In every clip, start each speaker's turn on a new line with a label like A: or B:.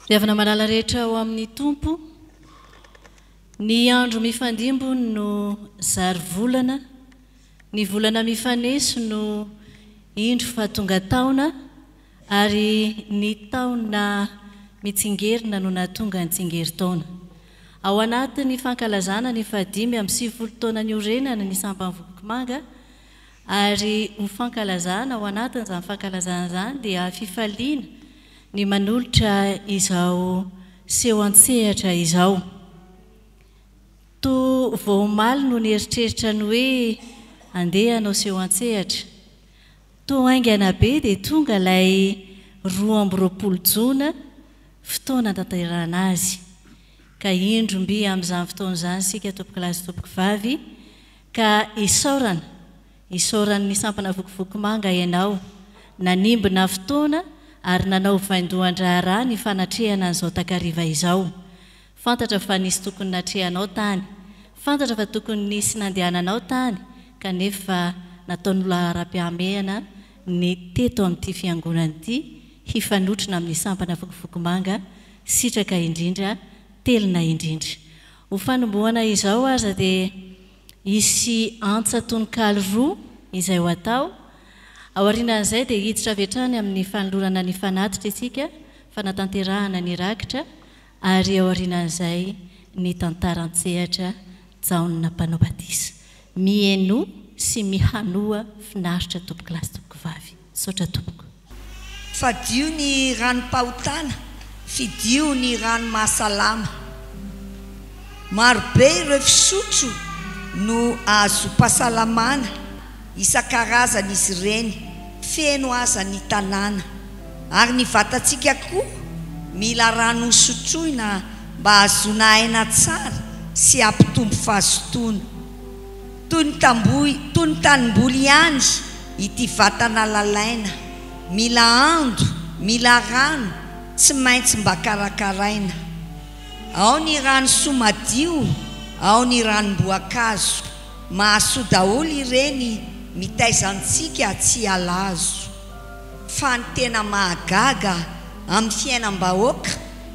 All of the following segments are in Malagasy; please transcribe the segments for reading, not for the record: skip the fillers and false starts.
A: Riavana malala rehetra ao amin'ny tompo, ny andro mifandimbo no zary volana, ny volana mifaneso no indro fahatonga taona, ary ny taona mitsingerina no nahatonga ny tsingeritaona. Ao anatin'ny fankalazana ny fahadimy amin'ny 70 taona ny orenana ny sampany Vokomanga, ary ny fankalazana ao anatin'izany fankalazana izany dia fifaliana ny manolotra izao seho an-tsehatra izao. To vao omaly no nieritreritra ny hoe andeha hanao seho an-tsehatra. To haingana be dia tonga ilay 12 Jona fotoana tanterahana azy. Ka indromby amin'izany fotoana izany sika tompoko lahy sy tompoko vavy, ka isaoran'ny sampana Vokovokimanga ianao, nanimbina fotoana ary nanao vaindohan-draharaha ny fanatrehana an'izao takariva izao. Fantatra fa nisy tokony natrehanao tany, fantatra fa tokony nisy nandehananao tany, kanefa nataon'olona ara-piamehana ny teto amin'ity fiangonana ity hifanotrona amin'ny sampana Vokovokimanga sitraka indrindra, telina indrindra. Ho fanombohana izao aza dia isy antsa-tononkalo 2 izay ho atao. Aorianan'izay dia hiditra avy hatrany amin'ny fanolorana ny fanatitra isika, fanatanterahana ny rakitra, ary aorianan'izay ny tantaran-tsehatra Jaona mpanao batisa. Mihaino sy mihanoa finaritra tompoko lahy sy tompoko vavy. Saotra tompoko.
B: Fadio ny ranom-pahotana, fidio ny rano mahasalama. Marobe ireo fisotro no azo pahasalamana, isan-karazany izy ireny, feno aza ny tanàna. Ary ny vatantsika koa mila rano sotroina mba ahazoana aina tsara sy ampitombo fahazotoana. Toy ny tanimboly ihany ity vatana lalaina, mila ando, mila rano, tsy maintsy mba karakaraina. Ao ny rano somadio, ao ny ranom-boankazo, mahasoa daholo ireny mitaizantsika tsy halazo. Fa ny tena mahagaga amin'ny fiainam-bahoaka,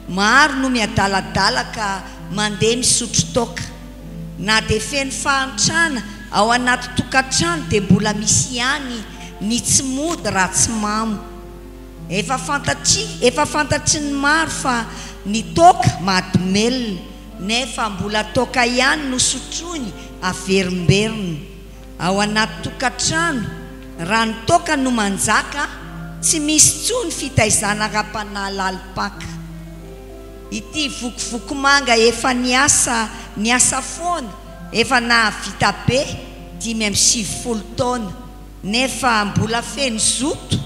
B: maro no miadaladala ka mandeha misotro toaka. Na dia feno fahantrana ao anaty tokantrano dia mbola misy ihany ny tsy mody raha tsy mamo. Efa fantatry ny maro fa ny toaka mahadomelona, nefa mbola toaka ihany no sotroiny averimberina. Ao anaty tokantrano raha ny toaka no manjaka, tsy misy tsony fitaizana ra-panahy lalipaka. Ity Vokovokimanga efa niasa foana, efa nahavita be 570 taona, nefa mbola feno zoto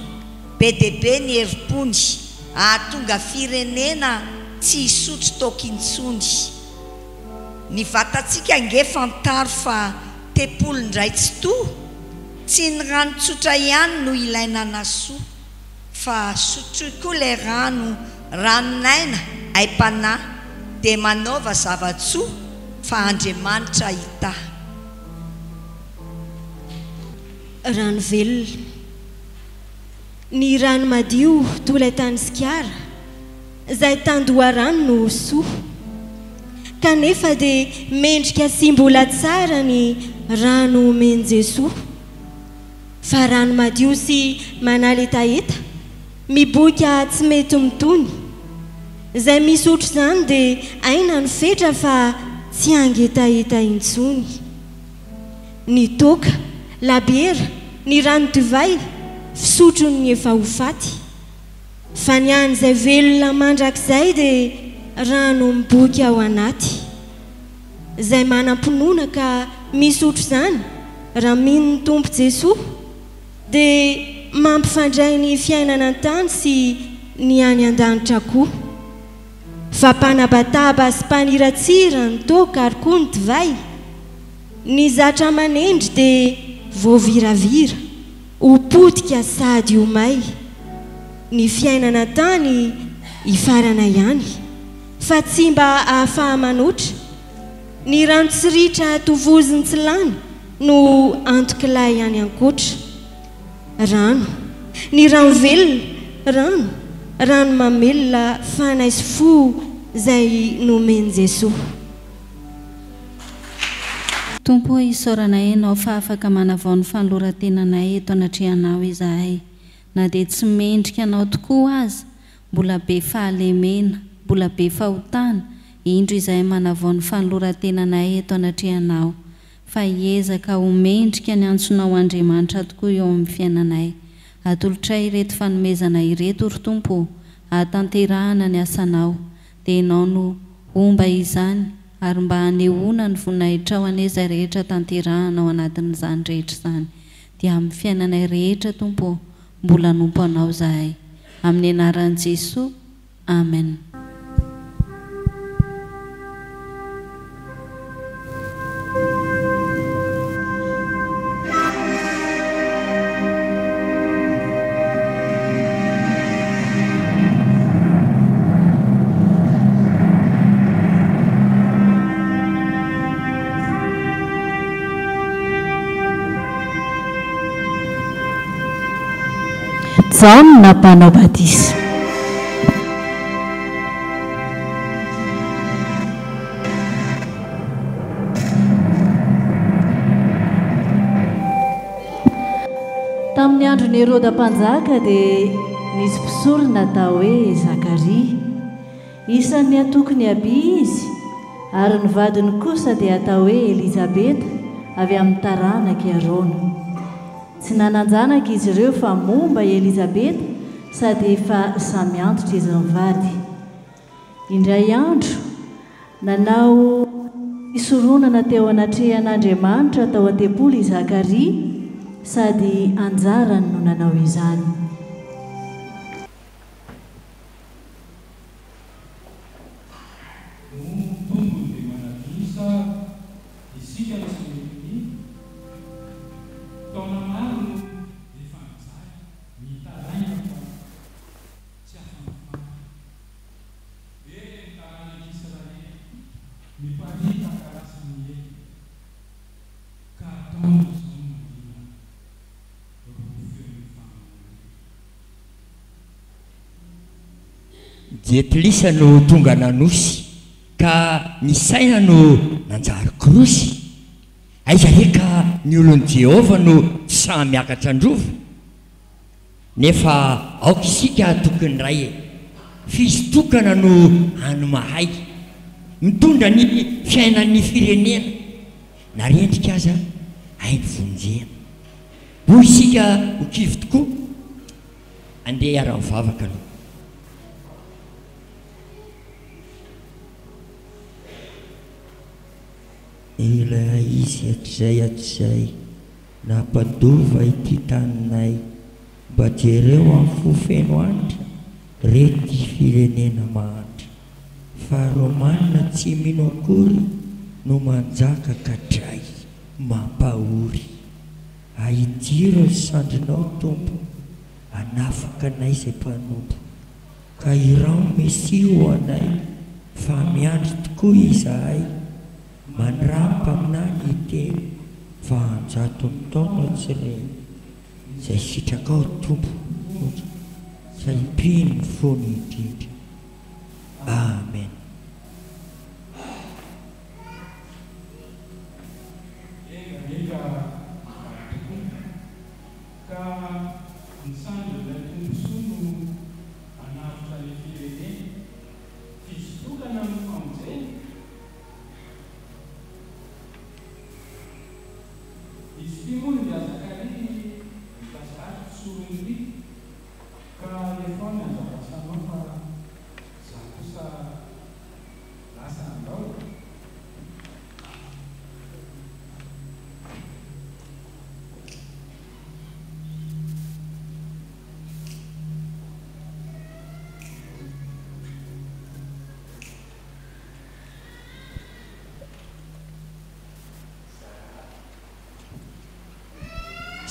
B: be dia be ny herim-pony, ahatonga firenena tsy hisotro toaka intsony. Ny vatantsika nge fantaro fa tepolondray tsy toa, tsy ny rano tsotra ihany no ilaina nasoa, fa sotroy koa ilay ranonaina aim-panahy, dia manaova zavatsoa fa Andriamanitra hita.
C: Rano velona, ny rano madio toa ilay tany Sikara, izay tandoha rano no soa, kanefa dia mendrika sy mbola tsara ny rano omeny Jesoa. Fa rano madio sy manaletaheta, miboika tsy mety mitony, izay misotro izany dia aina ny fetra fa tsy angetaheta intsony. Ny toaka, labiera, ny rano divay, fisotro ny efa ho faty. Fa ny an'izay velona mandrakizay dia rano miboika ao anaty, izay manam-pinoana ka misotro izany raha mino ny Tompo Jesoa, dia mampifandray ny fiainana an-tany sy ny any an-danitra koa. Fa mpanabataba sy mpaniratsira ny toaka ary koa ny divay, ny zatra manendry dia voaviravira, ho potika sady ho may. Ny fiainana tany hifarana ihany, fa tsy mba ahafaha manotra. Ny rano tsy ritra tovoziny tsy lany no antokilay ihany ankoatra. Rano, ny rano velona, rano mamelona fanaisy fo zay nomeny Jesosy.
D: Tompo isaoranay enao fa afaka manavao ny fanoloran-tenanay eto anatrehanao izahay, na dia tsy mendrika anao tokoa aza, mbola be fahalemena, mbola be fahotana, indro izahay manavao ny fanoloran-tenanay eto anatrehanao, fa hiezaka ho mendrika ny antsonao Andriamanitra tokoa eo amin'ny fiainanay. Atolotray ireto fanomezana ireto ry Tompo, hatanterahana ny asanao, dia ianao no omba izany, ary mba hanehoana ny voninahitra ao an'izay rehetra tanterahana ao anatin'izany rehetra izany, dia amin'ny fiainanay rehetra Tompo, mbola nompo anao izahay. Amin'ny anaran'i Jesosy, amen.
A: Zaho nampanao batisa. Tamin'ny andron'ny Heroda mpanjaka dia nisy mpisorona atao hoe Zakaria. Isan'ny atokony Abia izy, ary ny vadiny kosa dia atao hoe Elizabeta, avy amin'ny taranaka Arona. Tsy nananjanaka izy ireo fa momba Elizabeta, sady efa samy antitra izy mivady. Indray andro nanao fisoronana teo anatrehan'Andriamanitra tao an-tempoly i Zakaria, sady anjarany no nanao izany.
E: Jetilisa no tonga nanosy, ka ny saina no nanjary krosy. Aiza reka ny olon'i Jehova no samy miakatra androva, nefa aoka isika tokony ray fizitokana no hanomahay mitondra ny fiainan'ny firenena, na rendrika aza hainy vonjena. Hoy isika ho kivy tokoa, andeha ara-mivavaka no.
F: Ilay izy hatrizay nampadova ity taninay, mba jereo amin'ny fofeno andra rety firenena mahantra. Fa romanina tsy mino akory no manjaka katray mampahory. Ahidiro ny sandrinao Tompo, anafaka anay izay mpanompo, ka irao Mesia ho anay, fa miandry tokoa izahay. Manrampa aminany iteny, fa anjato ny taona tsireny, izay sitraka ao Tompo, izay mpino ny fony indrindra. Amen.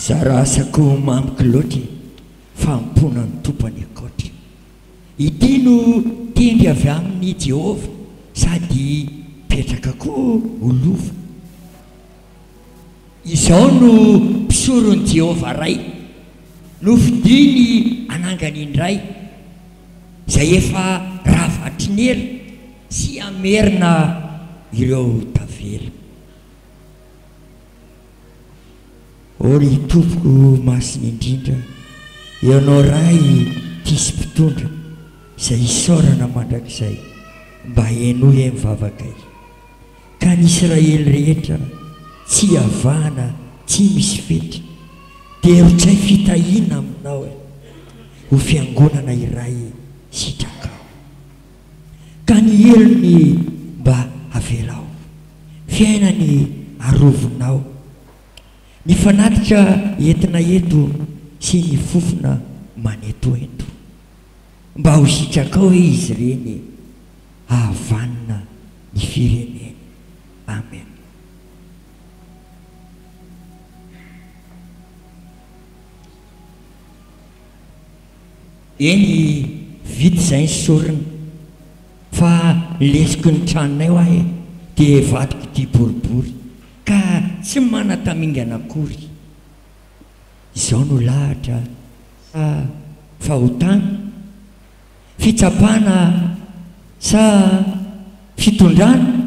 E: Sarasako mamiko loatra fampona ny tompany akoatra. Ity no tendry avy amin'ny Jehova, sady petraka koa olova. Izao no mpisoron'i Jehova ray, nofidiny anangany indray, izay efa ravatry ela sy amerina ireo tavela. Ory tompoko masiny indrindra eonao ray tisy mpitondra izay isaorana mandrakizay mba enoy mivavakay ka ny Israely rehetra tsy avana tsy misy fetra dia rotsay fitahina aminao ho fiangonana iray sitrakao ka ny elony mba avelao fiainany arovinao ny fanatitra entina eto sy ny fofona manetoento mba ho sitrakao izy ireny ahavanina ny fireneny. Amen. Eny vity izay ny sorina fa lesiko ny tranonay ho ahy dia vatiko ty boribory ka tsy mana-tamingana akory. Izao no lahatra fahotana fitsapana sa fitondrana.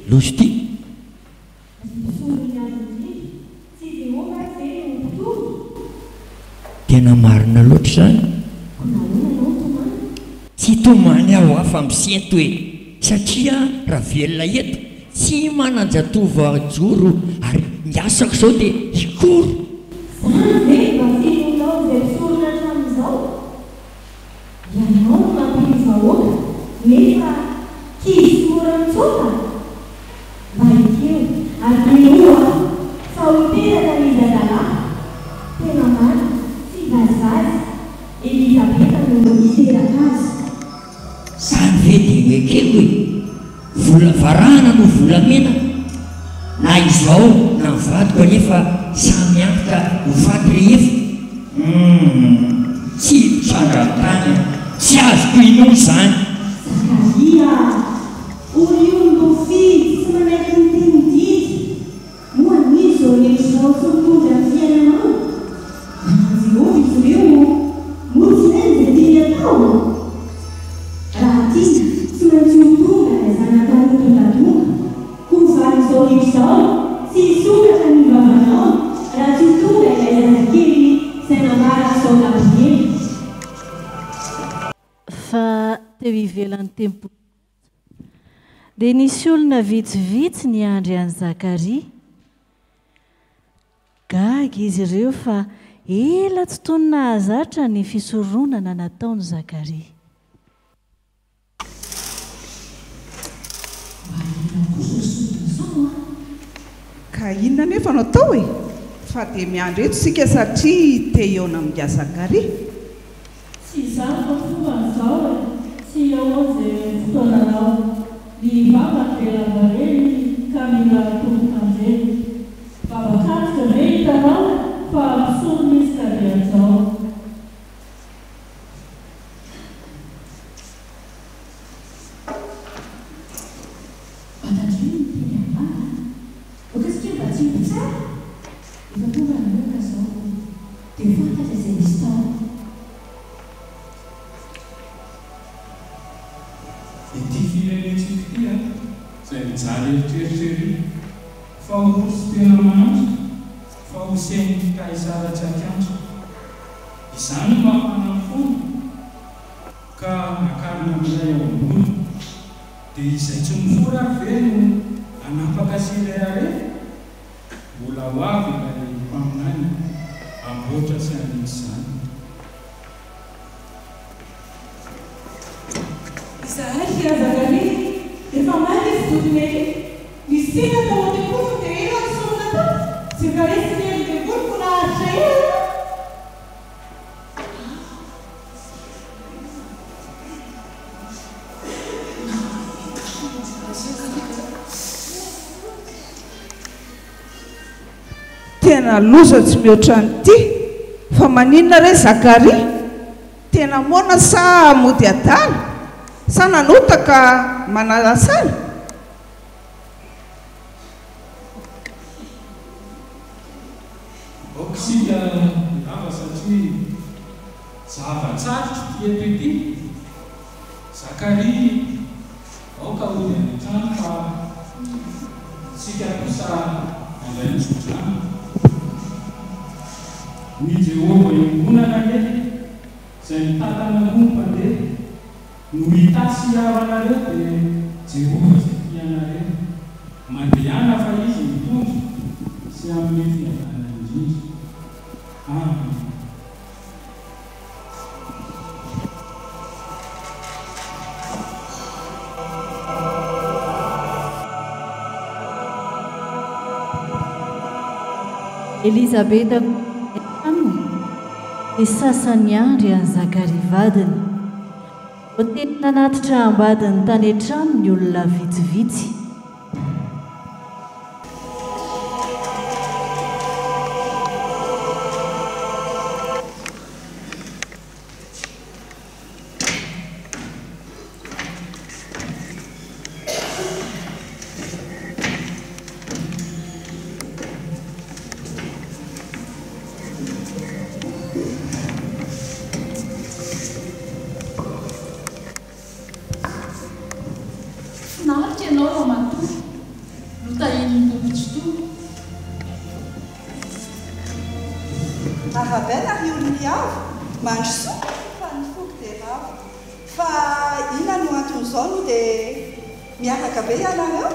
E: Lozy ty tena marina loatra zany tsy tomany aho hafa misento hoe satria raha velona eto tsy mananjatova joro ary miasako zao dia hikory.
G: Ianao mampiny vahoaka nefa kizy moramitsota mba ikeo ary minoa fa hoterana nizadalahy tena maly sy vazazy Elizabeta no iteraka azy.
E: Zany ve dia hoekeko hoe vola varahana no volamena na izao na mivadiko anefa samy antoka ho faty rehefa tsy mitsangantany tsy azoko inono zany.
G: Zakaria oliondo fidy tsy manaiky ny tenididy moa nizy zao nezao sy mitondra ny fiainanao manjehovy izy ireo motsy neny zay teny atao raha tia tsy maintsy mitonga ilay zanakany tongadonga ho vary zao izao sy hisokatra ny vavanao raha tsy tonga ilay zanakely izay namara zao labiely.
A: Fa teo ivelan'ny tempo dia nisy olona vitsivitsy ny andry an'i Zakaria. Gaga izy ireo fa ela tsy tony nahazatra ny fisoronana nataony Zakaria.
H: Ka inona nefa no atao e? Fa dia miandro eto sika satria te eona amin'ga Zakaria.
I: Tsy zako fomba n'izao tsy eo izay fotoananao ny vavabelangareny ka mila tombokanjeny vavakatika ve hitanao fa misoro misy karianzao.
J: Ity firenentsika ity izay mijaly eritreritreri fa horosy tena mahandro fa hosen'ny kaizara tsy akiantso izany mafana fona ka akarina amin'izay ao ambony dia izay tsy mifora ve no anapaka sirehare mbola ho avy ilay mpaminany amboatra sy anisy zany.
I: Zahay Zakaria efa maty izy dodinely nisina tao an-tekono dia ela nisomona tao Zakaria sy nely dekono ko naharitra ela.
H: Tena loza tsy mihoatra nyity fa maninona re Zakaria tena moana sa mody adala sa nanotaka manalasala.
J: Oksika zava-tsarotra tietoety Zakaria aoka ody any an-trano fa sika kosa andray misodrano ny Jehova iongonana eny izay mitatana mompandeha no hitasy havanareo dia Jehova izay tianareo mandehana fa izy mitondra sy amin'ny fiavana indrindra. Amen.
A: Elizabeta trano dia sasany andry any Zakaria vadiny. Hotenina anatitra ambadiny tany an-trano ny olona vitsivitsy.
K: Arabella riolony avy mandroso fa nifoky dia ravo fa ina no anton'izao no dia miaraka be ianareo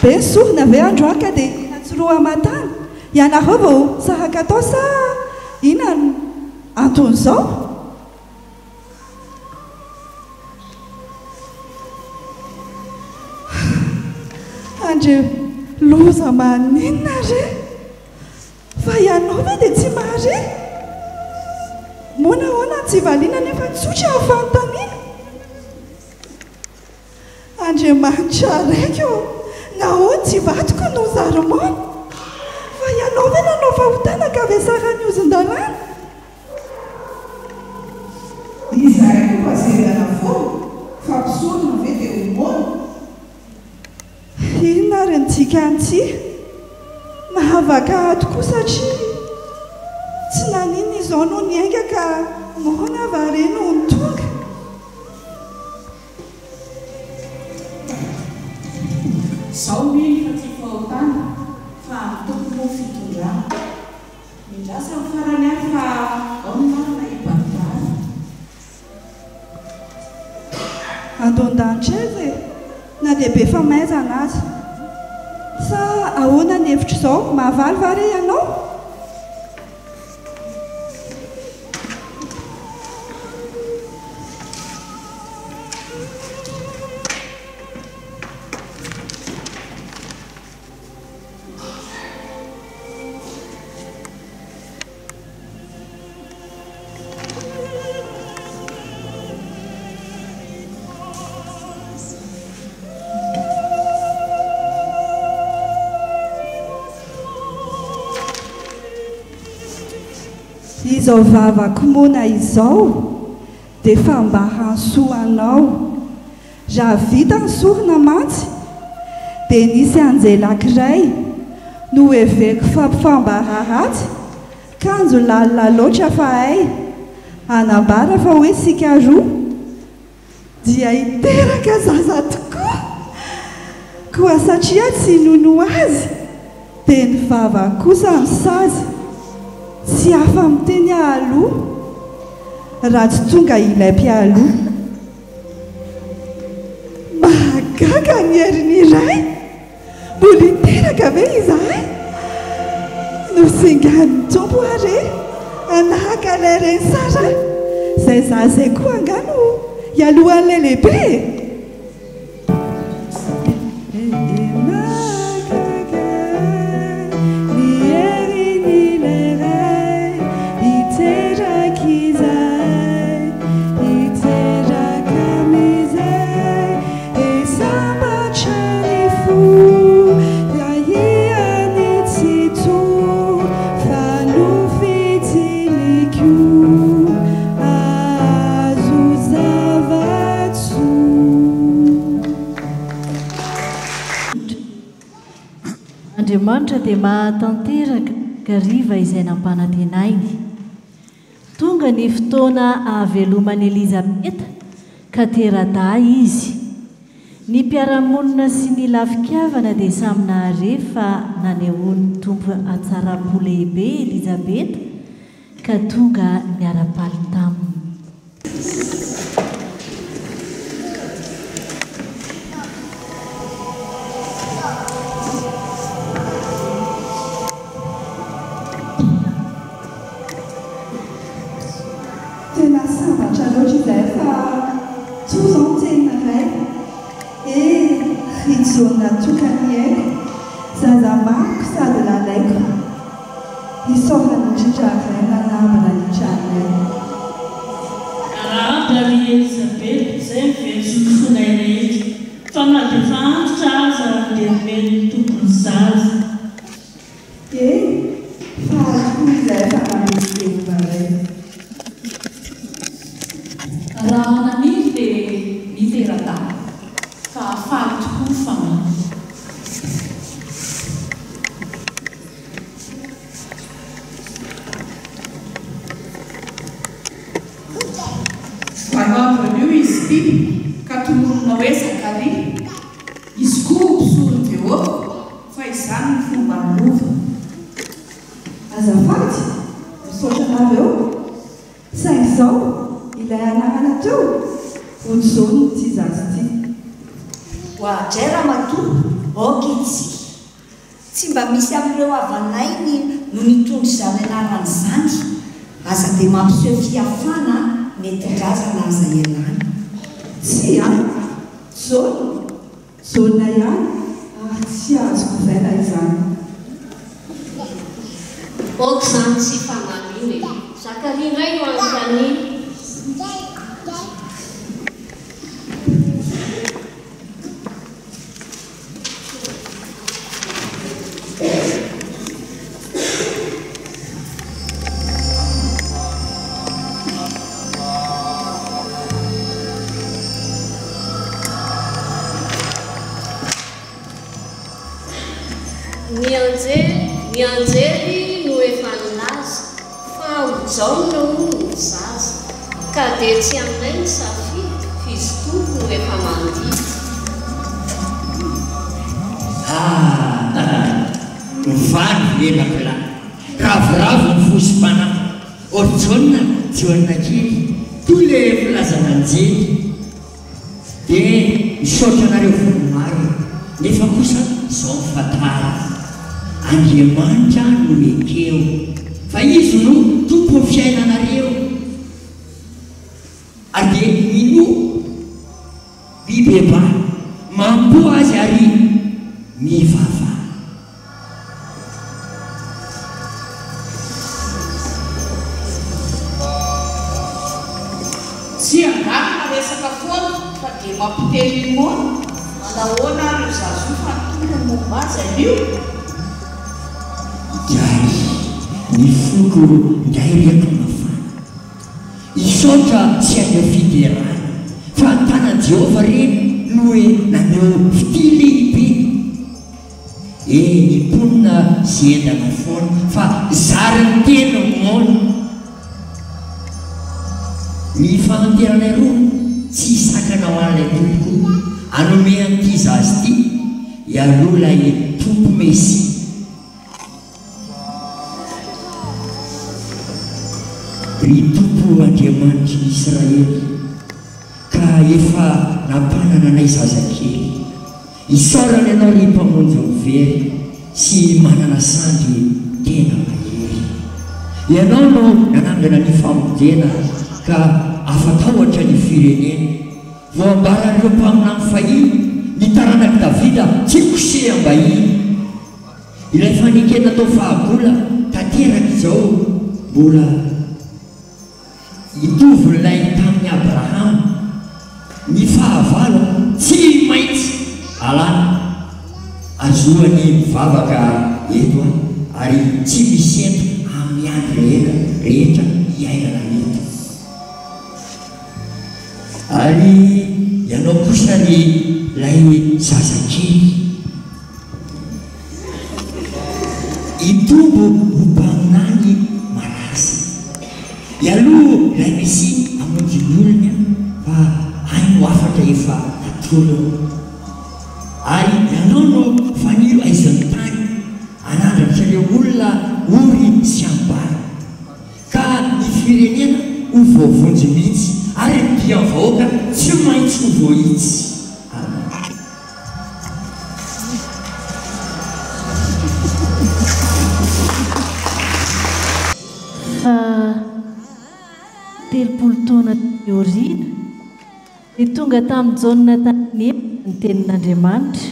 K: be sorona ve androaka dia inatsoroa matany ianareo vao saraka atao sa ina no anton'izao. Andreo loza maninona re fa ianao ve dia tsy mahare mona hoana tsy valiana nefa tsotra hafantanina Andriamanitra araiky nahoana tsy vatoko no zaromona fa ianao ve nanao fahotana ka ve sarany ozon-dalàna
H: izahay koa zerana foana fampisorona ve dia homona.
K: Inona ary ntsika antsy mahavaka tokoa satria tsy nanina izao no niainga ka mohona vareno ny tonga.
I: Zao ny fa tsy fahotana fa mitokony ho fitondrana mindrasa ny farany any fa ao ny marina hibaribary
K: Andon-danitra izy na dia be famaizana azy sa ahoana ny hevitra izao mahavaly va re ianao? Izao vavako mona izao dia fa mba hansoanao raha vita ny sorona mantsy dia nisy anjelakiray no heveko fampifambaratsy kanjo lalina loatra fa ay anambara fa hoe sika roa dia hiteraka zaza tokoa koa satria tsy nono azy dia ny vava kosa misazy tsy hafa miteny aloha raha tsy tonga ilay mpialoha mahagaga ny heriny iray mbola hiteraka ve izahay no singan'ny tompo are anahaka ilay reny sara izay za zay koa angano ialohan'ilay lehibe.
A: Andriamanitra dia mahatanteraka kariva izay nampanatenainy. Tonga ny fotoana ahavelomany Elizabeta ka tera-da izy. Ny mpiara-monina sy ny lafin-kiavana dia samy naharefa fa nanehoany tompo atsara-po lehibe Elizabeta ka tonga miara-paly taminy.
K: Tena sambatra loatra izay fa tozao tena ray rijona tokany haiko zaza mako sady lalaiko nisorana indrindra ray nanambana ny tranonay
L: arahadary Elizabeta izay mivelosolosonay rehetra fa na dia fa antitra aza dia meny tompony zaza
K: fa tokoa izay fa mamesytevova ray
M: raha naniry dia nitera-dana fa afaly tokoa famana.
H: Manavana io izy ity ka tomonona hoe Zakaria. Izy koa mpisorony Jehova fa izany ny fomba milova.
K: Azafady, misaotra anareo saingy izao ilay anarana teo ohatr'izao no ty zazy ity.
B: Hoadray raha matoa okitsy tsy mba misy amin'ireo havanainy no nitondry izany anarana izany aza dia mampiseho fiafana mety razana aza ialana.
K: Tsy ihany jaona ihany ary tsy azoko vaina izany.
N: Ok izany tsy fanaminy Zakaria indray no anontany. Ny anjely no efa nilaza fa hojao no zaza ka dia tsy aminay ny safidy fizy tompo no efa mandidy.
E: Mivany velakila ravoravo ny fosy-panahy ohatr'jaona jiona kely toy le filazana anjely dia misaotra anareo vonomary nefa kosa izao mifatara Andriamanitra no ekeo fa izy no tompo ny fiainanareo ary dia ino bibeba mampo azy ary mivava.
H: Tsy angarina resaka foana fa dia mampitely mona manahoana ary zazo fantonona momba azy anio.
E: Jai ny foko ndray reto mafana isotra tsy any fiderana fa antanan'i Jehova reny no hoe naneo fitilibe ny mponina sy endana foana fa zary ny tena mona ny fahanteranay roa tsy hisakana ho an'ilay tompoko anome an'ity zazy ity ialola tompo Mesia. Ry tompo Andriamanitra Israely ka efa nampanana anay zazakely isaorany ianao ry mpamonjy mivery sy manana sandy tena mahery. Ianao no nanangana ny famonjena ka afatahotra ny firenena voambaran'ireo mpamina amin'ny fahiny ny taranaky Davida tsy koseham-bahiny ilay fanekena tao fahagola tanteraka izao mbola itovon'ilay tamin'ny Abrahama ny fahavalo tsy maintsy alana azoany mivavaka eto ary tsy misy ento amin'ny andro rehetra iainana eto. Ary ianao kosa ry lay zazakely hitombo hompaminany marasa ialoha ilay misy amonjiny olona fa aino afatra efa atolona ary ianao no faniro aizan'ny tany anandratrareo olona ory sy ambara ka ny firenena ho voavonjy mihitsy ary dia vahoaka tsy maintsy ho voahitsy
A: telopolo taona orina ny tonga tamin'ny jaona tany ny tenin'Andriamanitra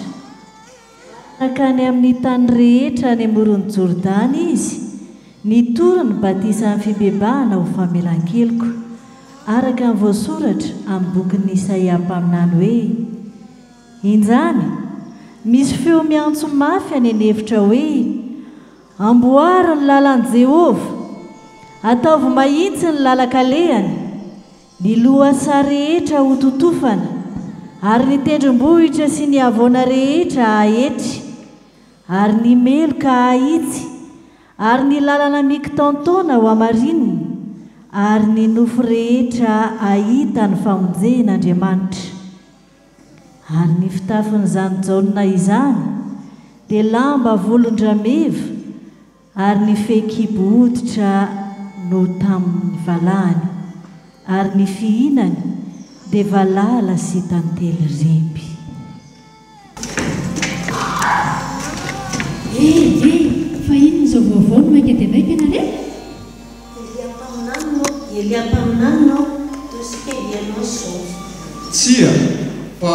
A: nakany amin'ny tany rehetra any amoron'ny Jordana izy nitorany batisa amin'ny fibebahana ho famelan-keloka araka ny voasoratra amin'ny bokin'ny Isaia mpaminany hoe injany misy feo miantso mafy any anevitra hoe amboary ny lalan'i Jehova ataovy mahitsy ny lalan-kalehany ny lohasa rehetra ho totofana ary ny tendrombohitra sy ny havoana rehetra ahetry ary ny meloka ahitsy ary ny lalana mikitaontaona ho amarininy ary ny nofo rehetra ahita ny famonjen'Andriamanitra ary ny fitafin'izany jaona izany dia lamba volon-drameva ary ny fehikibo hoditra no tamin'ny valahany ary ny fihinany dia valala sy tantely remby.
O: Fa inona izao vaovao no maika dia maika nareo?
N: Elia mpaminany tosikelianao zao.
P: Tsia, fa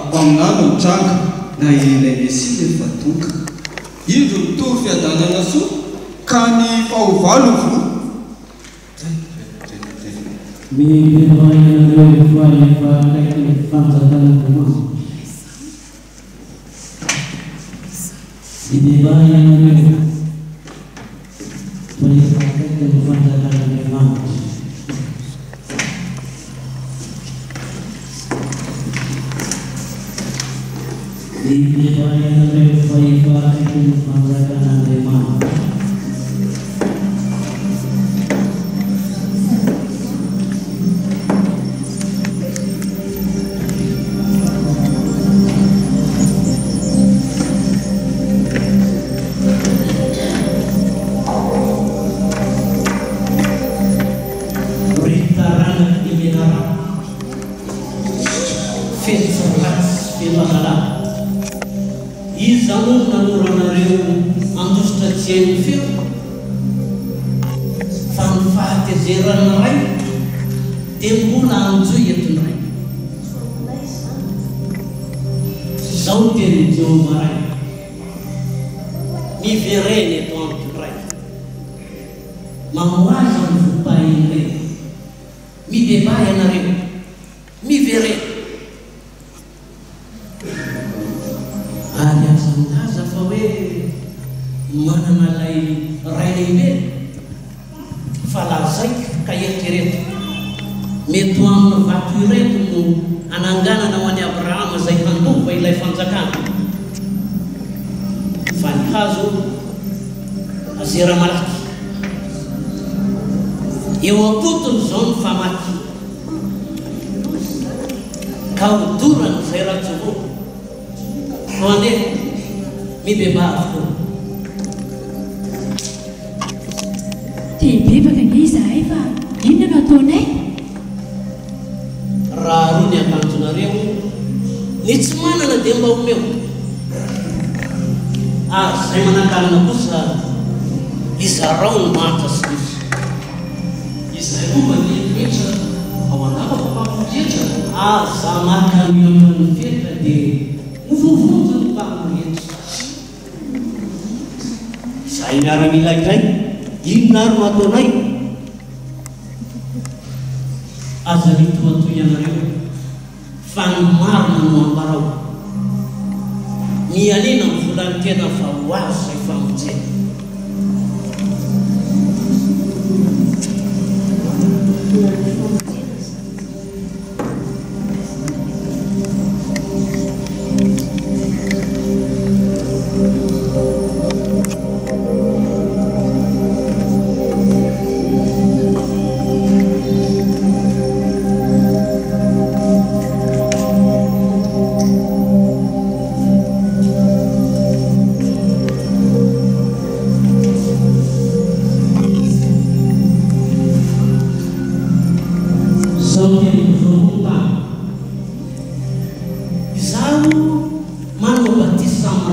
P: mpaminany mitranga na ilay Mesia efa tonga. Indro mitovy fiadanana soa ka ny fahovalo vo.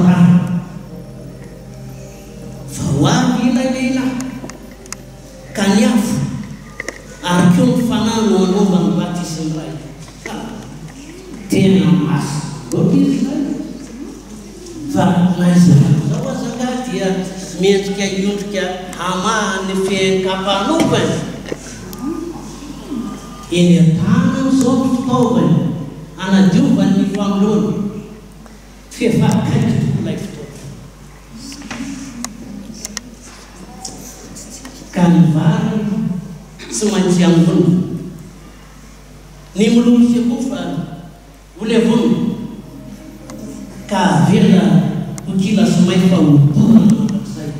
Q: raha fa ho avy ilay lehilahy ka niafo ary keo mifanano anaova ny batisiny ray tena masy loatra izy zay fa naizao azaka dia mendrika iondrika hamahany fiainkapanopany eny an-tanany zao ny fitaovany anadiovany ny familony fihafakaiky tokolay fotoana ka ny vary tsy maintsy ambony ny milomika koa fa olevony ka avela hokila somay fa hoborana manak'izay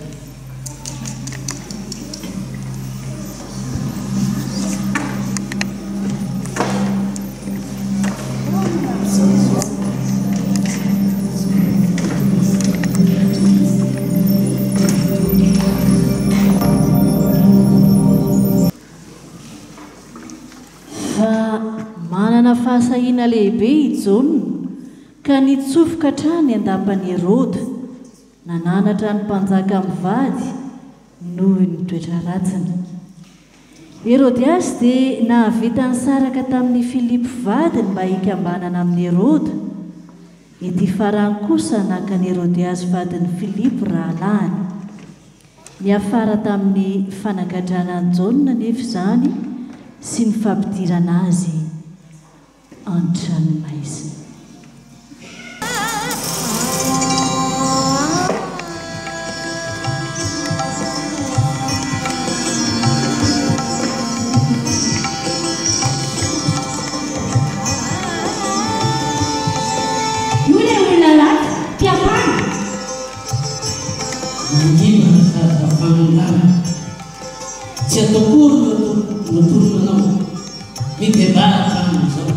A: fahasahina lehibe ijonona ka nitsofoka trany andapany Herôda nananatra ny mpanjaka mivady noho ny toetra ratsiny. Herodiasy dia nahavita nisaraka tamin'ny Filipo vadiny mba hikambanana amin'ny Herôda. Ity farany kosa naka ny Herodiasy vadiny Filipo rahalahiny. Niafara tamin'ny fanagadrana Jaona nefa izany sy ny fampidirana azy an-tranomaizina.
Q: Tsy ataokory notoronanao mibebahatra amizao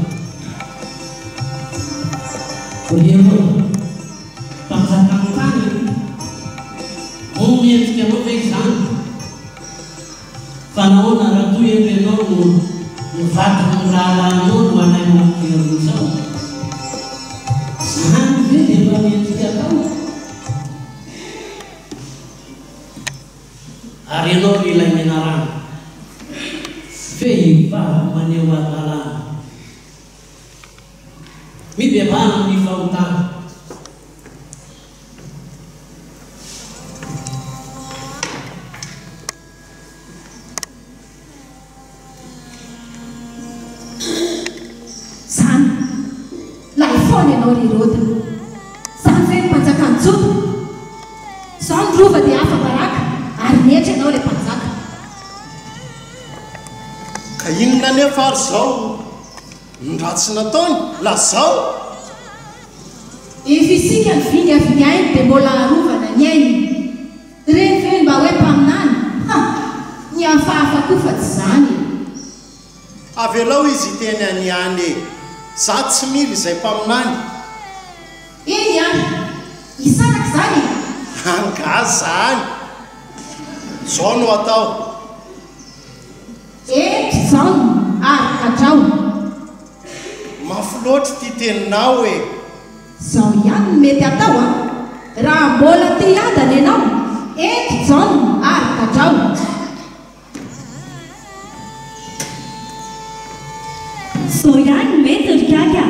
Q: orianao mpanjaka ny tany momendrika anao ve izany fa nahoana raha toy enrenao no mivadiny ny rahalanao no anay mampieron'izao zany ve dia mba mendrika atao ary ianao ilay menarana vehivavy maneho adalana mibebahana ny fahotana
O: zany lahy foana ianao Herôda zany ve mpanjaka ny jobo zao ny rova dia hafa baraka ary netra ianao ilay mpanjaka
R: ka inona nefa ary zao nratsy nataony la zao
O: ifisika ny vingy avinyainy dia mbola arovana ny ainy reny ve mba hoe mpaminany ny afahafa koa fa tsy zany
R: avelao izy teny anyany za tsy mily izay mpaminany
O: eny any isanaky zany
R: anga zany zao no atao
O: eky zao ary kadrao
R: mafy loatra ty teninao hoe
O: zao ihany no mety atao raha mbola te hiadana ianao eky zao ary kadrao
G: zao ihany no mety rikaka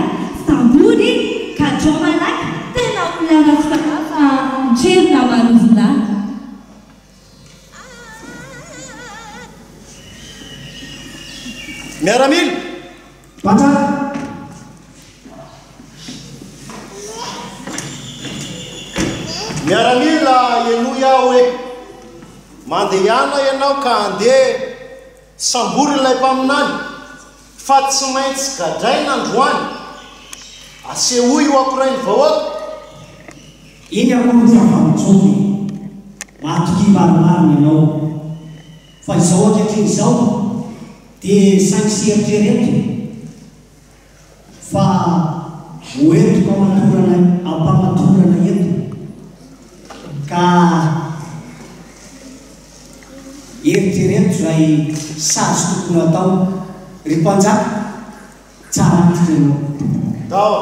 G: sambory kadrao malaky tena olana fitakafa mitrerona marovona
R: miaramila
Q: bata
R: miaramila eno iaho hoe mandehana ianao ka andeha sambory ilay mpaminany fa tsy maintsy gadraina androany asehoy io akorainy vahoaka
Q: iny akory ty afamitsomy matoky marimariny ianao fa izao akeatriny izao dia saingy fa hoentiko ampamatorana eto ka eritrereto zay sazy tokony atao ry mpanjaka tsara mity ianao
R: dao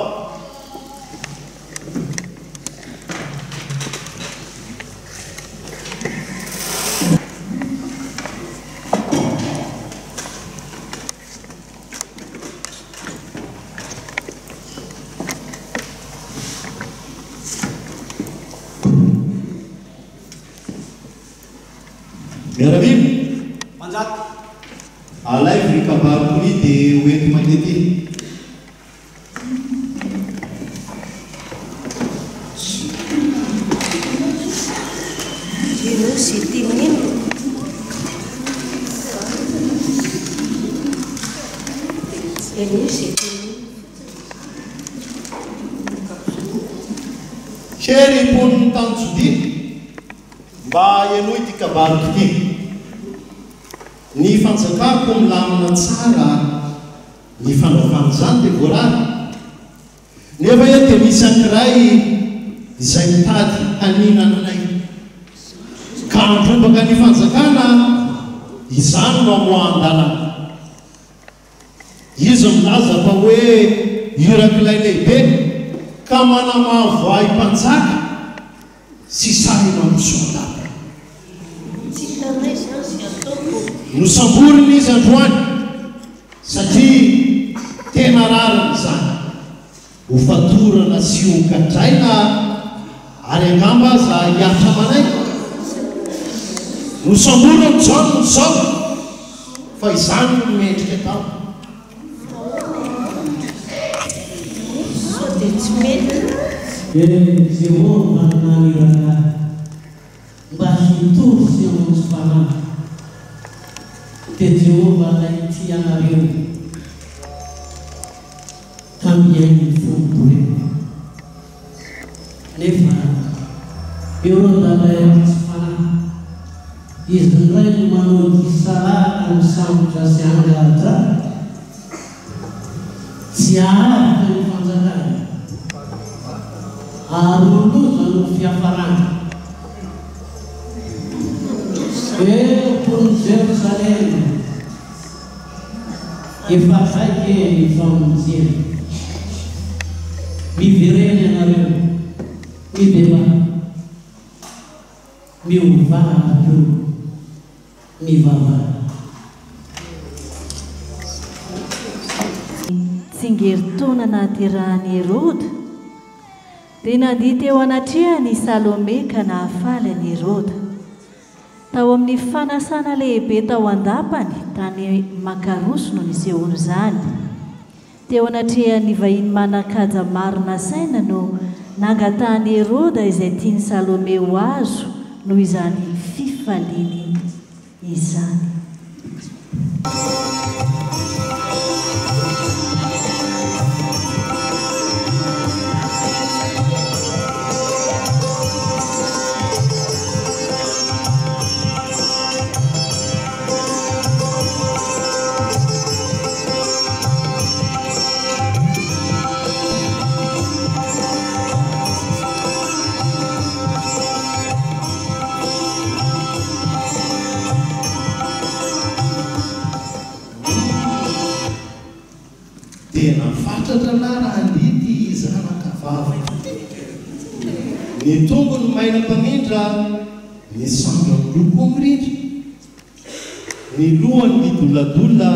R: miaravimy
Q: manjaka
R: alay vikabarokony dia hoenty mandeha shery-poniny tanjodi mba ianoy ty kabaroko ty ny fanjakako milamina tsara ny fanaovana zany dia voarary nefa e dia misy ankiray izay mitady haninananay ka andrombaka ny fanjakana izany no amoan-dalana izy milaza fa hoe irakilay lehibe ka manamahavoay mpanjaka sy sarina misoandala nosamboriny izy androany satria tena rariny zany ho fatorana sy hokadraina ary angamba za hiatra manay nosamborina mijaono nozao fa izany no mendrika tao
Q: Jehova nanirana mba hitovy sy amonjy fanahy dia Jehova lay ty anareo ka miainy fombo reo nefa eo dalay tsy fanahy izy ndray no manao fisaraka ny sambotra sy angatra tsy aharaka ny fanjakana aroloza no fiafarana pony Jerusalema efa saike ny famonjena mivereny anareo mibeba miovahako mivavaka
A: tsingeritona nahaterahany Herôda dia nandiha teo anatrehany Salome ka nahafaly any Herôda tao amin'ny fanasana lehibe tao an-dapany tany Makaroso no nisehony izany teo anatrehany vahiny manan-kaja maro nasaina no nangatahany Herôda izay tiany Salome ho azo noho izany fifaliany izany
R: tena fatratra na raha lity zanakavava ny tongony maina-pamindra ny sandra miloko mirindra ny lohany midoladola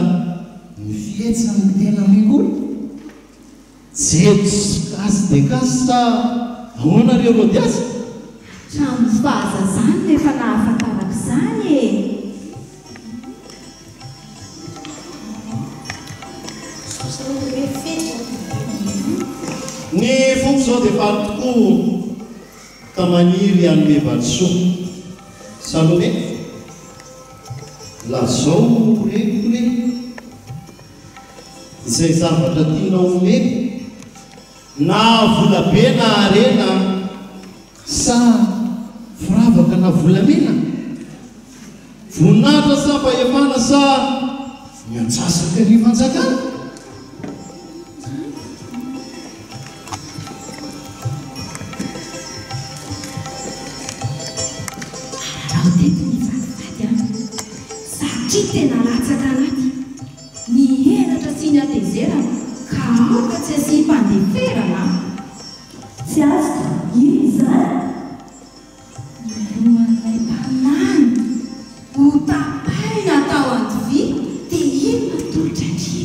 R: ny fietsany tena mingolo jejo sy gasy de gasy sa ahoanareo Rodiasy
O: trano vaza zany nefa nahafantarako izany e
R: ny fombo zao dia faly tokoa ka maniry anome valisoa Salome lazao rekole izay zavatra tianao omeny na volabe na arena sa firavaka na volamena voninahitra sa fahefana sa miantsasaka ny fanjakana
O: satria tena latsaka anaty ny henatra sy ny atezerana ka aoka tsy asim-pandeferana tsy azoko iny zany lohan'ilay tanàny ho tapaina tao antovy dia ino natolotra ndry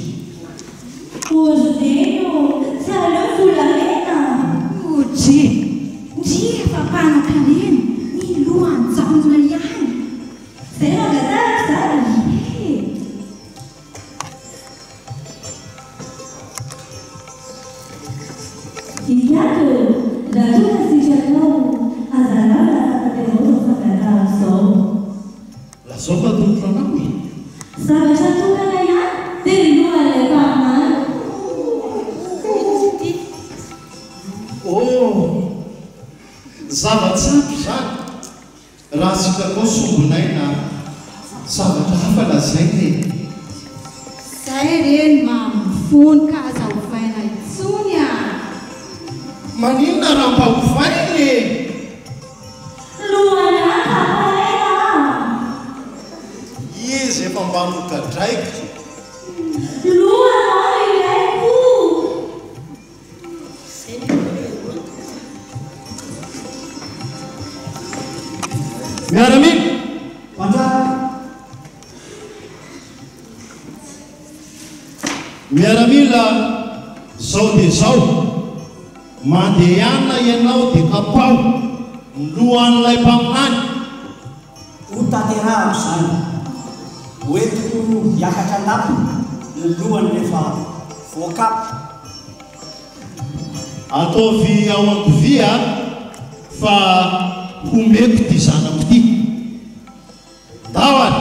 O: ozenyo tsy aleo volamena odre ndry efa mpanaka reny ny lohany janona ihany
G: Zay mangatara zany. Iniato, raha tonga sitrakanao azanao raha fatakanao fangatara izao.
E: Lazao fa tontranao e.
G: Zavatra tokana ihany dia lohan'ilay mpamana.
R: Zavatsampy zany raha sikakao sombonay na zavatra hafa lazainy
O: Zay reny mamifony ka aza hovaina intsony a.
R: maninona raha mba hovainy
G: Lohany akapaina.
R: izy efa mba nogadraiky
G: Lohana ilaiko.
R: miaramila miaramila zao dia zao mandehana ianao dia kapao lohan'ilay mpaminany
S: hotanterahako zany hoentiko hiakatra andapo ny lohany rehefa voakapo
R: ataovy ao ankovia fa homeko ty zanako ty daoany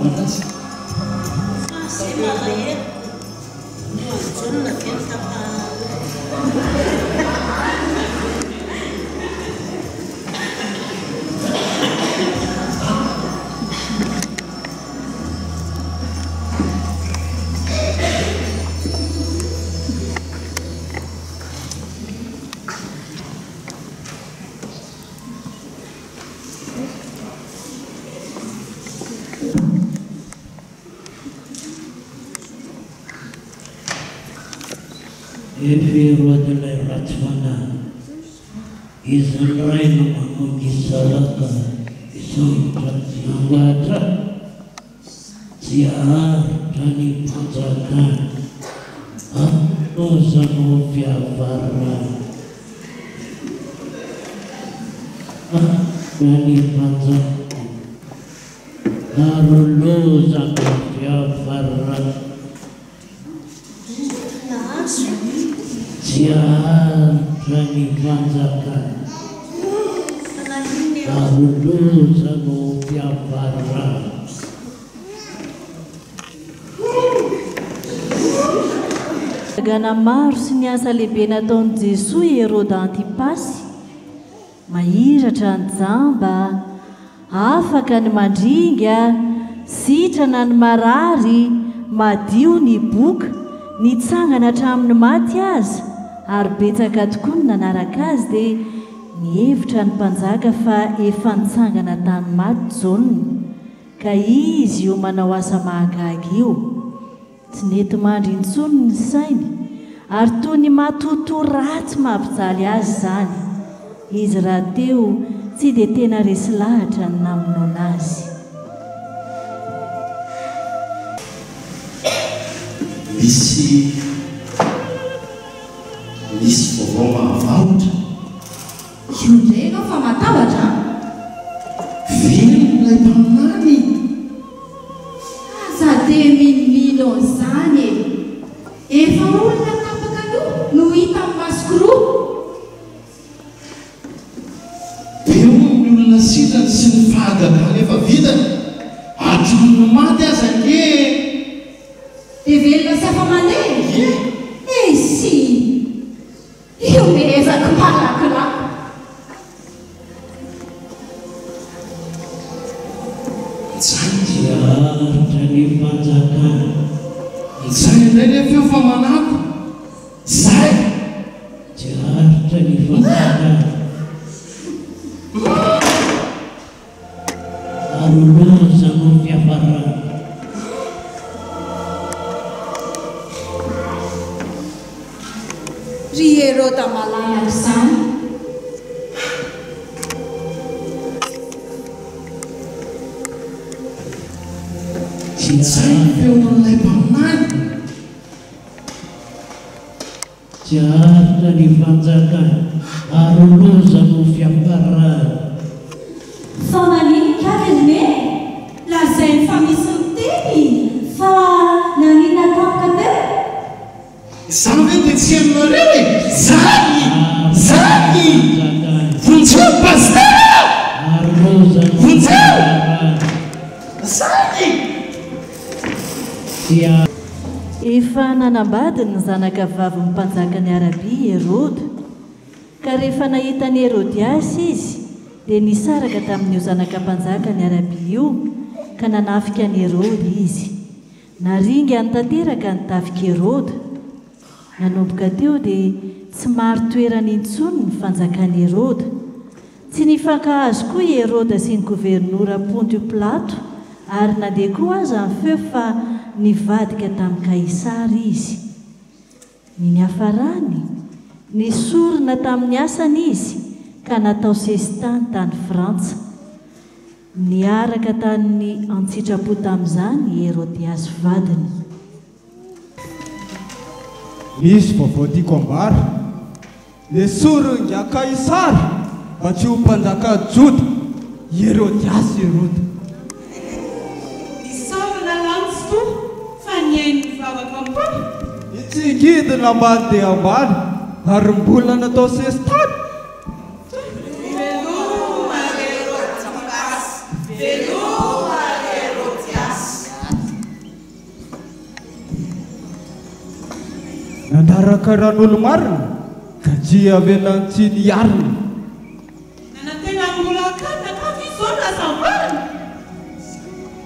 Q: manazy efiroadilay ratsy fanahy izy ny ray no manao misalaka isotra tsy angatra tsy aharitra ny mpanjakana anozanao fiavarana ny mpanjakana arolozanao fiavarana tsy aharitra ny mpanjakana arolozanao fiavarana
A: gana maro sy ny asa lehibe nataon'i Jesosy Herôda Antipasy mahiratra ny jamba afaka ny mandringa sitrana ny marary madio ny boka nitsangana hatramin'ny maty aza ary betsaka tokoa ny nanaraka azy dia nihevitra ny mpanjaka fa efa nitsangana tany maty jaune ka izy io manao asa mahagaga io tsy nety mandry intsony ny sainy ary toy ny matoto ratsy mampijaly azy zany izy raha teo tsy dia tena resy lahatra ny namonoana azy
Q: misy vaovao mahavaotra
O: io ndraika fa matavatra
Q: velona ilay mpaminany
O: aza dia minomino an'izany efa olona tapaka io no hita amin'ny masoko roa
Q: dia hoy ny olona sitrany sy ny fahagagana efa vitany atrono maty aza nge
O: dia velona sy afa mandeha esy io mezaka malakilako
Q: tsy aharitra ny mpanjakana izay indray le feo fa manako zay tsy aharitra ny mpanjakana arolozanao fiavarana
O: ry Herôda malala izany
Q: tsy zay feon'ilay mpaminany tsy aharitra ny mpanjakana arolozanao fiavarana
O: fa maninika kelme lazay ny fa misy miteny fa nanina tampoka teo
Q: zany hoe dia tsy aminareo e zany vonjeo pasteur vonjeo zany
A: efa nanambadiny ny zanaka vavy ny mpanjakany Arabia Herôda ka rehefa nahitany Herodiasy izy dia nisaraka tamin'io zanaka mpanjakany Arabia io ka nanafika ny Herôda izy naringa ny tanteraka ny tafika Herôda nanomboka teo dia tsy maro toerana intsony ny fanjakany Herôda tsy nifankahazo koa i Herôda sy ny gouvernoura Pontio Pilato ary nandeha koa aza ny feo fa nivadika tamin'ny Kaisary izy ny hafarany nisorona tamin'ny asany izy ka natao sesitany tany Frantsa niaraka tany antsitrapo tamin'izany Herodiasy vadiny
P: misy vaovao tiako ambara nesorona Kaisary mba tsy ho mpanjaka Joda Herodiasy Herôda
I: isorona lantsito fa niainy mivavaka ampony
P: itsigidina ambany dia ambany ary mbola natao sesitany
I: veloma Herodiasy
P: taraka ran'olo marina ka dia avelantsiny arina
I: nanantena mbola akana ka izao nazambarana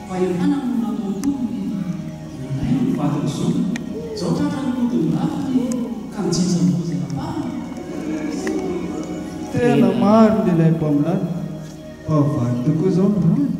L: fa eofana no nataotomy nanay no vatiny zao zao tratranykodiny lafany ka mijinja mozana pahana
P: tena marina ilay mpaminany fa valy tokoa zao mirany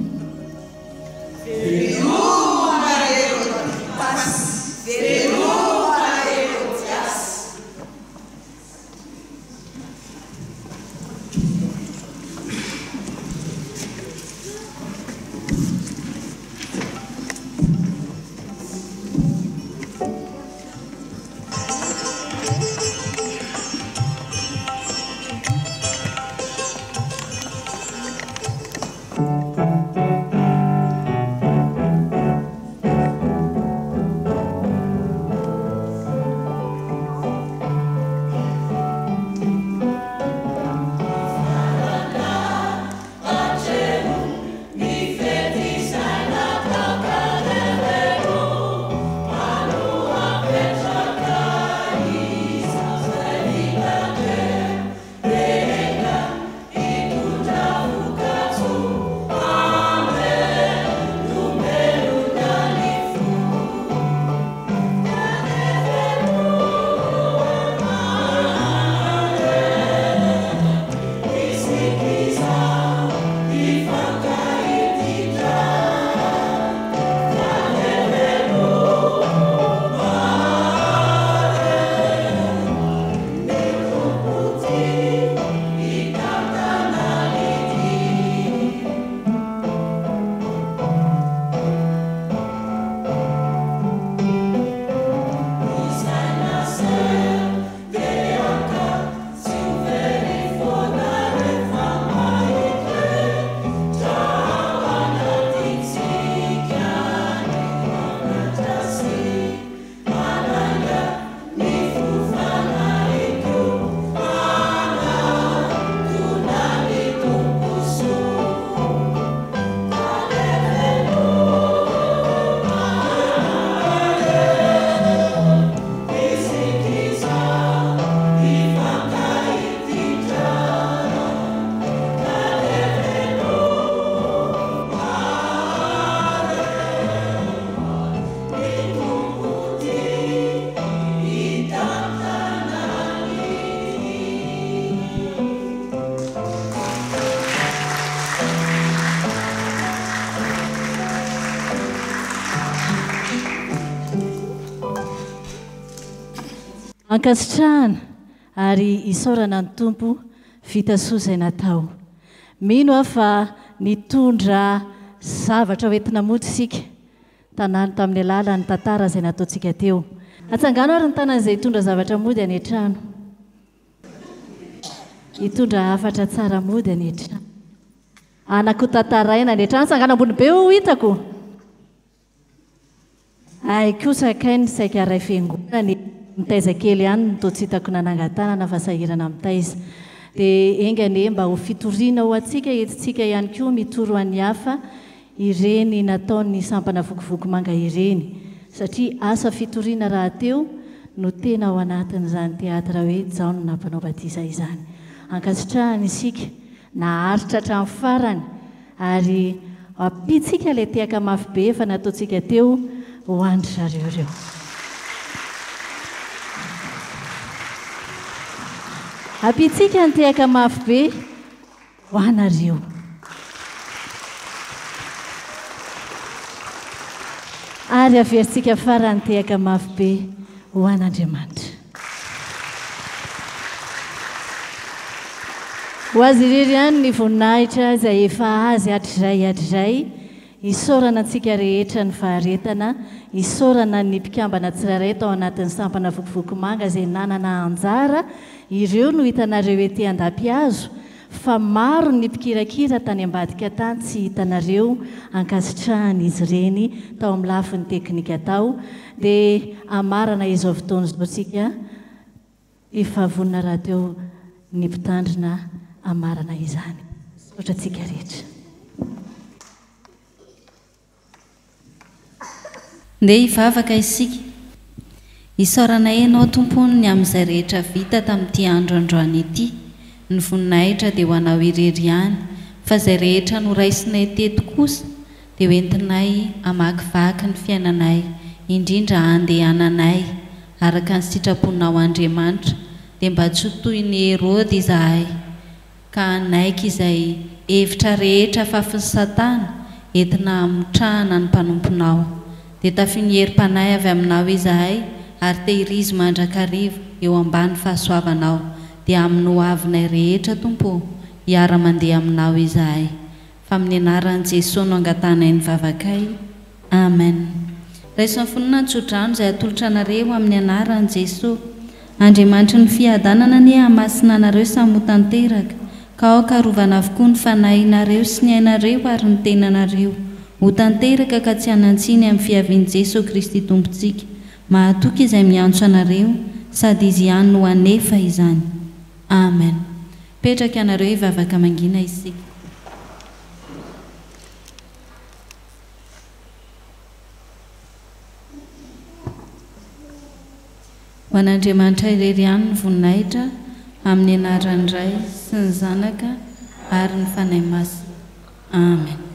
A: ankasitrahana ary isaorana ny tompo vita soa izay natao mino aho fa nitondra zavatra hoentina mody isika tanany tamin'ny alalan'ny tantara izay nataontsika teo atsangano ary ny tanana izay hitondra zavatra mody any an-trano hitondra hafatra tsara mody any an-trano anako tantaraina any an-trano atsangano ambony be ho hitako ay kosa kainy saika ray fiangonany mitaiza kely ihany nyto tsy hitako nanangatanana fa sahirana mitaiza dia engane mba ho fitoriana ho atsika etsitsika ihany koa mitoro an'ny hafa ireny nataony sampana vokovoko manga ireny satria asa fitoriana raha teo no tena ao anatin'izany teatra hoe jao no nampanao batisa izany ankasitrahany isika naharitra hatramin'ny farany ary ampitsika ilay teaka mafy be efa nataontsika teo ho andry zareo ireo ampitsika ny tehaka mafy be ho anareo ary averintsika farany tehaka mafy be ho an'Andriamanitra ho azy irery ihany ny voninahitra izay efa azy hatrizay isaorana antsika rehetra ny faharetana isaorana ny mpikambana tsirairay tao anatin'ny sampana vokovoko manga izay nanana anjara ireo no hitanareo ety andam-piazo fa maro ny mpikirakira tany ambadika tany tsy hitanareo ankasitrahany izy ireny tao amin'ny lafin'ny teknika tao dia amarana izao fotoana izao tsika efa vonina raha teo ny mpitandrina amarana izany sotra tsika rehetra
D: ndeha hivavaka isika isaorana ianao tompony ny amin'izay rehetra vita tamin'ity andro androany ity, ny voninahitra dia ho anao irery ihany, fa izay rehetra noraisinay teto kosa dia hoentinay hamakivaky ny fiainanay, indrindra handehananay araka ny sitraponao Andriamanitra, dia mba tsy toy ny Herody izahay ka anaiky izay hevitra rehetra fafin'ny Satana entina hamotrahana ny mpanomponao. Dia tafiny herim-panay avy aminao izahay ary tehirizy mandrakariva eo ambany fahasoavanao, dia amin'ny hoavinay rehetra Tompo hiara-mandeha aminao izahay. Fa amin'ny anaran'i Jesosy no angatanay ny vavakay. Amen. Raisin'ny fonina ny tsodrano izay atolotra anareo amin'ny anaran'i Jesosy. Andriamanitra ny fiadanana ny hamasina anareo samy ho tanteraka, ka aoka rovana avokoa ny fanahinareo sy ny ainareo ary ny tenanareo ho tanteraka ka tsy hanantsiny amin'ny fiavian'i Jesosy Kristy Tompontsika. Mahatoky izay miantso anareo sady izy ihany no hanefa izany. Amen. Petraka anareo hivavaka mangina isika. Ho an'Andriamanitra irery ihany ny voninahitra, amin'ny anaran'ny Ray sy ny Zanaka ary ny Fanahy Masina. Amen.